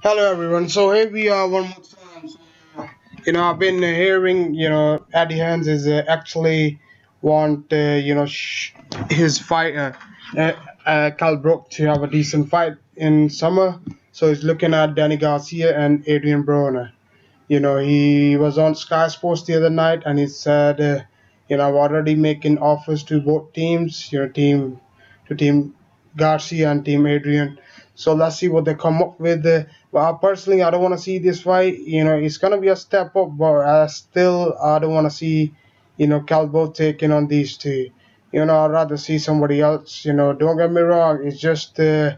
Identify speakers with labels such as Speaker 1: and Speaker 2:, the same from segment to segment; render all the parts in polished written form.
Speaker 1: Hello everyone. So here we are one more time. I've been hearing, Eddie Hearns is actually want, his fighter, Kell Brook, to have a decent fight in summer. So he's looking at Danny Garcia and Adrien Broner. He was on Sky Sports the other night and he said, I'm already making offers to both teams, team Garcia and team Adrian. So let's see what they come up with. But personally, I don't want to see this fight. It's gonna be a step up, but I don't want to see, Calbo taking on these two. I'd rather see somebody else. Don't get me wrong. It's just, Cal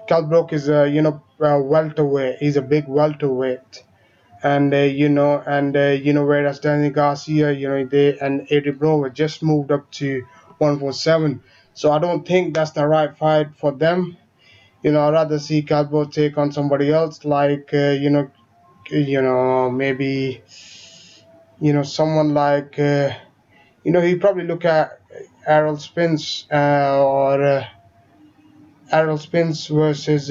Speaker 1: Brook is a welterweight. He's a big welterweight and whereas Danny Garcia, they and Adrien Broner just moved up to 147. So I don't think that's the right fight for them. I'd rather see Calbo take on somebody else, like maybe someone like he probably look at Errol Spence or Errol Spence versus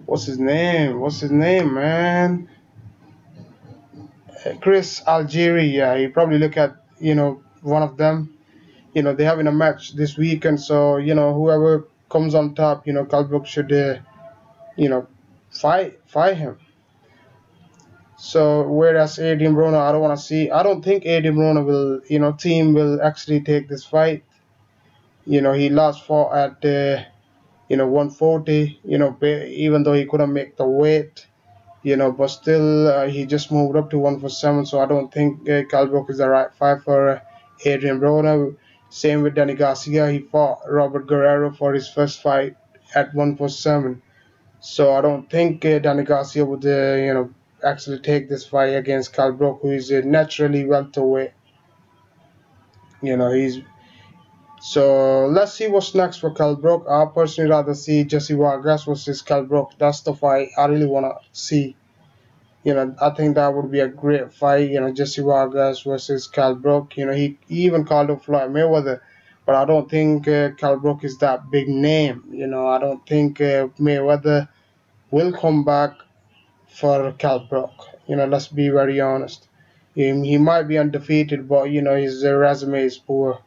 Speaker 1: what's his name? What's his name, man? Chris Algieri, yeah, you probably look at one of them. They're having a match this weekend, so whoever comes on top, Kalbrook should you know fight him. So whereas Adrien Broner, I don't think Adrien Broner will team will actually take this fight. He last fought at 140. Even though he couldn't make the weight. But still he just moved up to 147. So I don't think Kalbrook is the right fight for Adrien Broner. Same with Danny Garcia. He fought Robert Guerrero for his first fight at 147. So I don't think Danny Garcia would actually take this fight against Kalbrook, who is naturally welterweight. He's so let's see what's next for Kalbrook. I personally rather see Jesse Vargas versus Kalbrook. That's the fight I really wanna see. I think that would be a great fight. Jesse Vargas versus Kell Brook. He even called him Floyd Mayweather, but I don't think Kell Brook is that big name. I don't think Mayweather will come back for Kell Brook. Let's be very honest. He might be undefeated, but his resume is poor.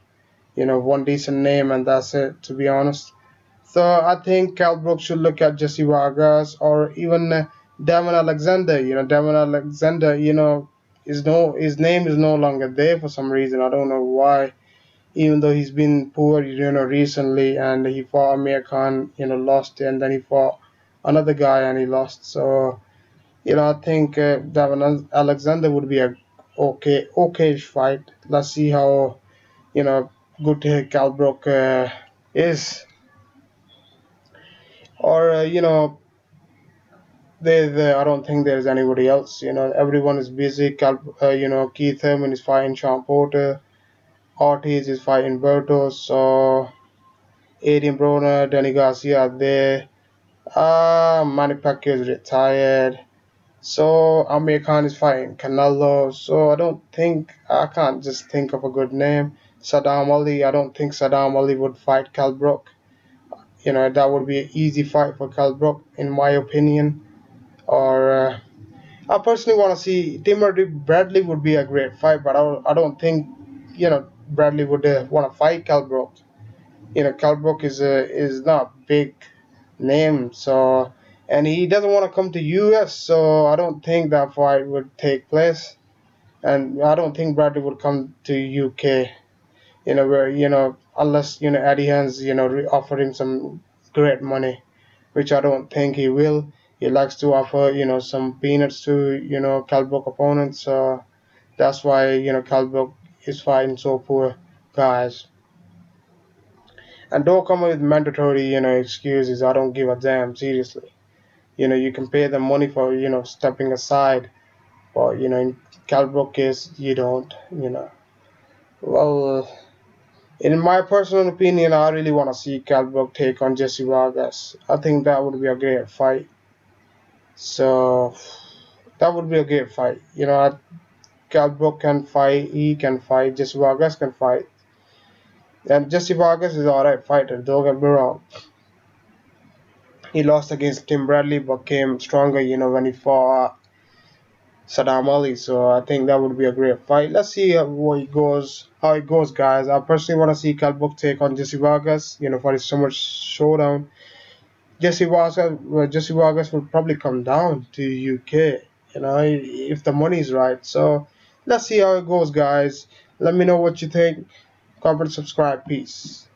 Speaker 1: One decent name and that's it. To be honest. So I think Cal Brook should look at Jesse Vargas or even Damon Alexander. Damon Alexander. His name is no longer there for some reason. I don't know why. Even though he's been poor, recently, and he fought Amir Khan, lost, and then he fought another guy and he lost. So I think Damon Alexander would be a okay fight. Let's see how good Cal Brook is. Or I don't think there's anybody else. Everyone is busy. Keith Thurman is fighting Sean Porter. Ortiz is fighting Berto. So Adrien Broner, Danny Garcia are there. Manny Pacquiao is retired. So Amir Khan is fighting Canelo. So I can't just think of a good name. Saddam Ali. I don't think Saddam Ali would fight Cal Brook. That would be an easy fight for Cal Brook, in my opinion. Or I personally want to see Timur Bradley would be a great fight, but I don't think Bradley would want to fight Kell Brook. Kell Brook is not big name, so and he doesn't want to come to US, so I don't think that fight would take place, and I don't think Bradley would come to UK. Where unless Eddie Hearns offer him some great money, which I don't think he will. He likes to offer, some peanuts to, Kell Brook opponents. So that's why, Kell Brook is fighting so poor guys. And don't come with mandatory, excuses. I don't give a damn, seriously. You can pay them money for, stepping aside. But, in Kell Brook case, you don't, Well, in my personal opinion, I really want to see Kell Brook take on Jesse Vargas. I think that would be a great fight. So that would be a great fight. Kell Brook can fight, he can fight, Jesse Vargas can fight. And Jesse Vargas is alright fighter, don't get me wrong. He lost against Tim Bradley, but came stronger, when he fought Saddam Ali. So I think that would be a great fight. Let's see how it goes, guys. I personally want to see Kell Brook take on Jesse Vargas, for his summer showdown. Jesse Vargas will probably come down to UK, if the money's right. So let's see how it goes, guys. Let me know what you think. Comment, subscribe, peace.